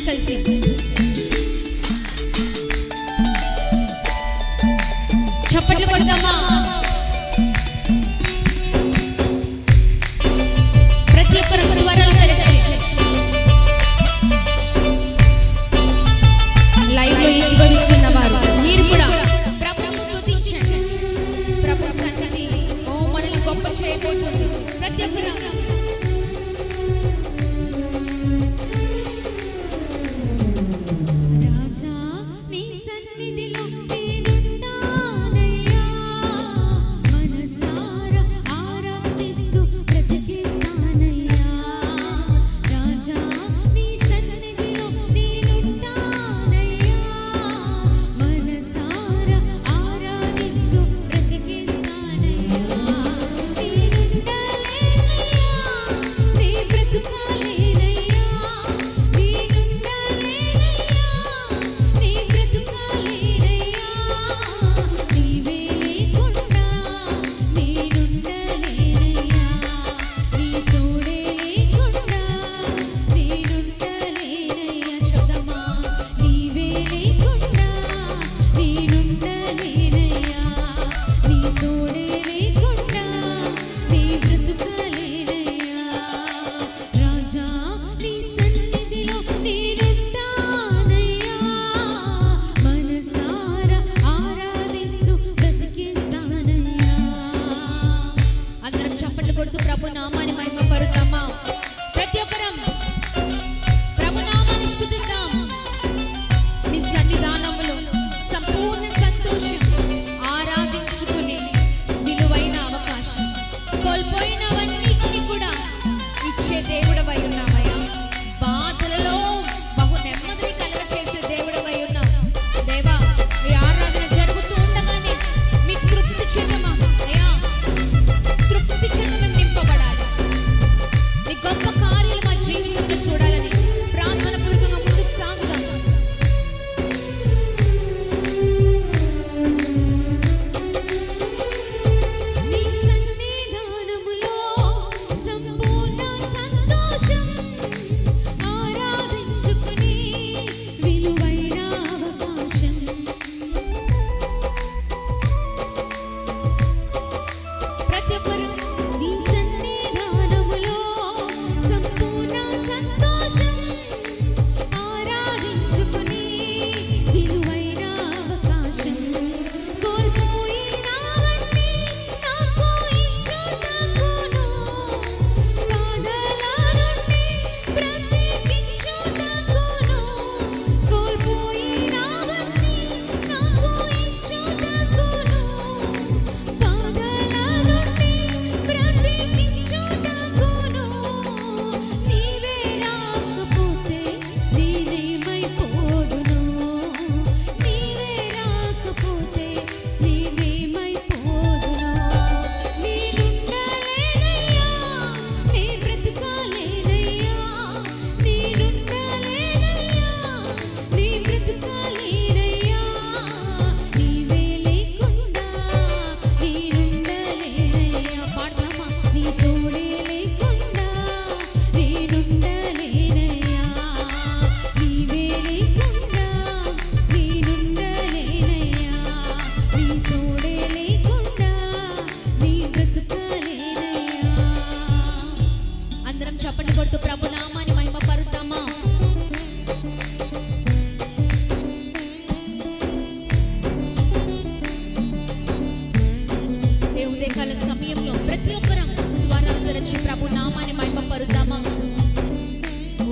కలిసి చప్పట్లు కొడదామా? ప్రతి ఒక్కరు స్వరాలు తెరచి లైవ్ లో ఏకీభవిస్తున్న వారు మీరు కూడా ప్రభుని స్తుతించండి. ప్రభు సన్నిధి మనల్ని గొప్ప చేయబోతుంది. ప్రతి ఒక్కరు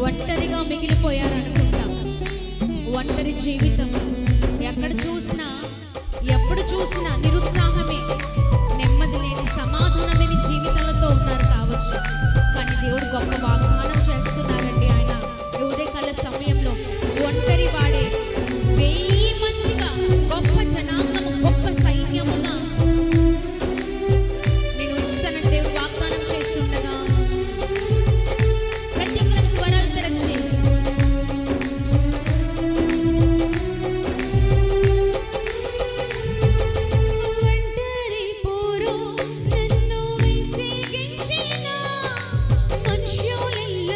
ఒంటరిగా మిగిలిపోయారనుకుంటా. ఒంటరి జీవితం, ఎక్కడ చూసినా ఎప్పుడు చూసినా నిరుత్సాహమే, నెమ్మది లేని సమాధానం లేని జీవితాలతో ఉన్నారు కావచ్చు. కానీ దేవుడు గొప్ప వాగ్దానం చేస్తున్నారండి. ఆయన ఉదయకాల సమయంలో ఒంటరి వాడే 1000 మందిగా గొప్ప జనాంగము గొప్ప సైన్యముగా నేను ఉంచుతానని దేవుడు వాగ్దానం చేస్తుండగా ప్రతి ఒక్కరి స్వరాలు తెరచి మనుష్యులెల్ల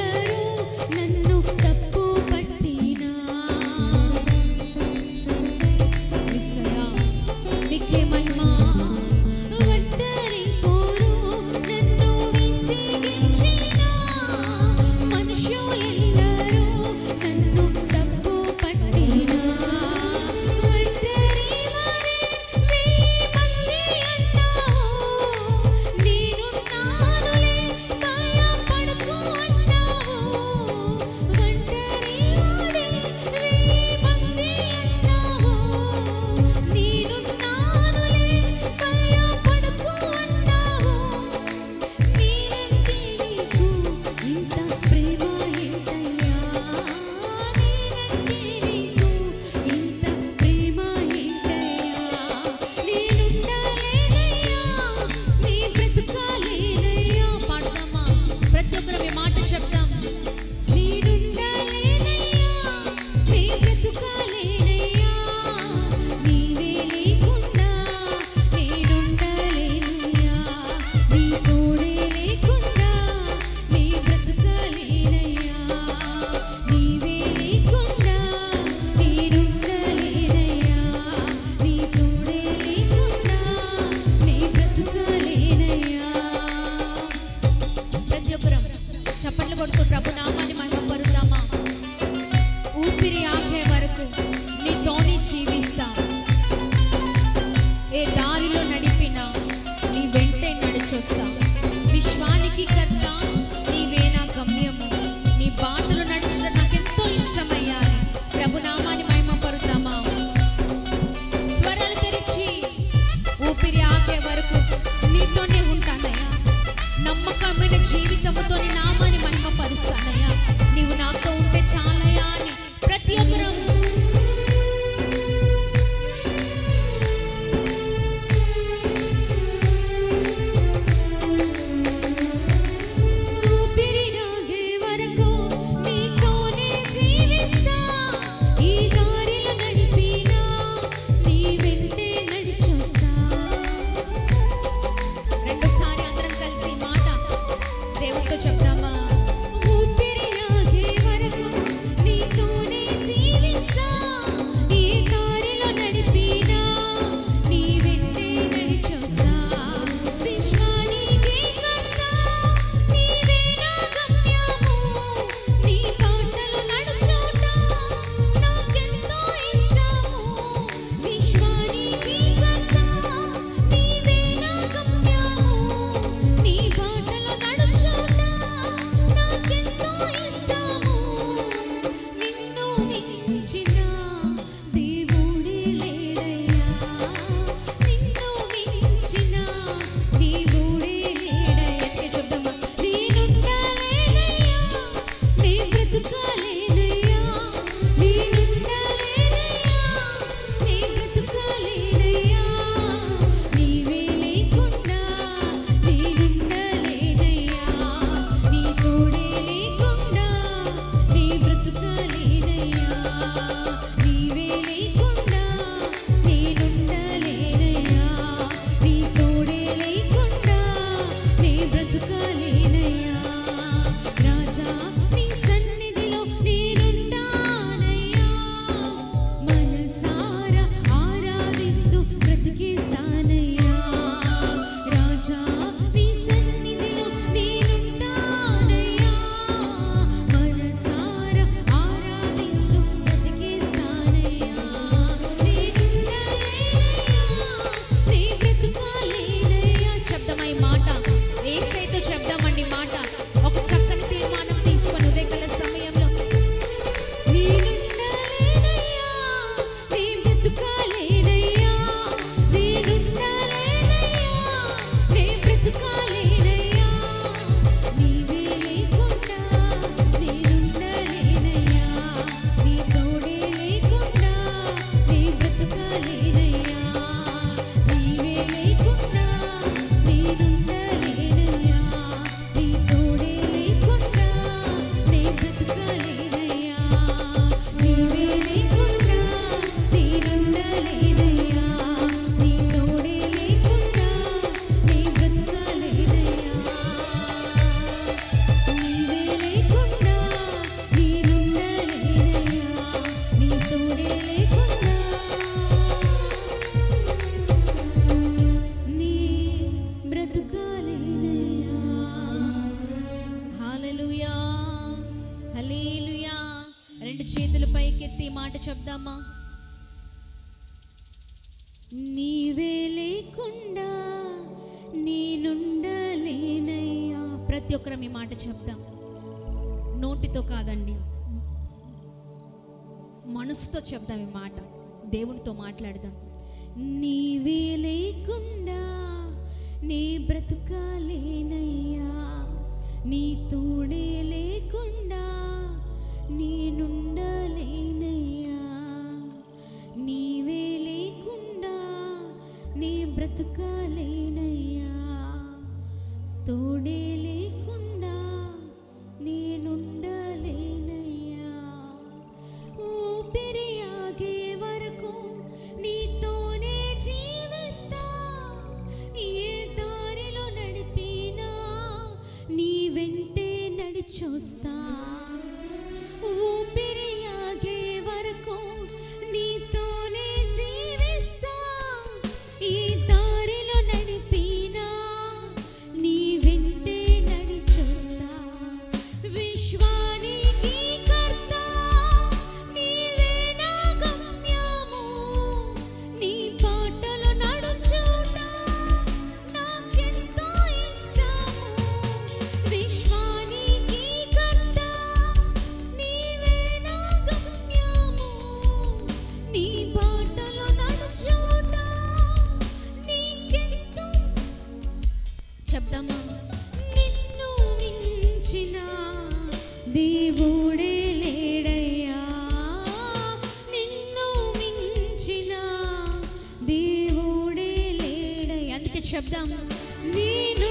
బ్రతుకాలేనయ్యా హల్లెలూయా. రెండు చేతులు పైకెత్తి మాట చెప్దామా? నీవే లేకుండా నేనుండలేనయ్యా. ప్రతి ఒక్కరం ఈ మాట చెప్దాం. నోటితో కాదండి, మనసుతో చెప్దాం ఈ మాట. దేవునితో మాట్లాడదాం. నీవే లేకుండా నీ బ్రతుకాలేనయ్యా, నీ తోడే లేకుండా నేనుండలేనయ్యా. నీవే లేకుండా నీ బ్రతుకాలేనయ్యా, తోడే లేకుండా నేనుండలేనయ్యా. ఊపిరి ఆగే వరకు నీతోనే జీవిస్తా, ఏ దారిలో నడిపినా నీ వెంటే నడిచొస్తా. ఊపిరి ఆగే వరకు నీతోనే జీవిస్తా, ఈ దారిలో నడిపినా నీ వెంటే నడిచొస్తా. విశ్వానికి కర్త నీవే నా గమ్యము, నీ బాటలో నడుచుట నాకెంతో ఇష్టము. విశ్వానికి కర్త నీవే నా గమ్యము, నీ బాటలో నడుచుట నీకెంతో. చెప్దామా? నిన్ను మించిన దేవుడే లేడయ్యా, నిన్ను మించిన దేవుడే లేడయ్యా. అందుకే చెప్దాం. నేను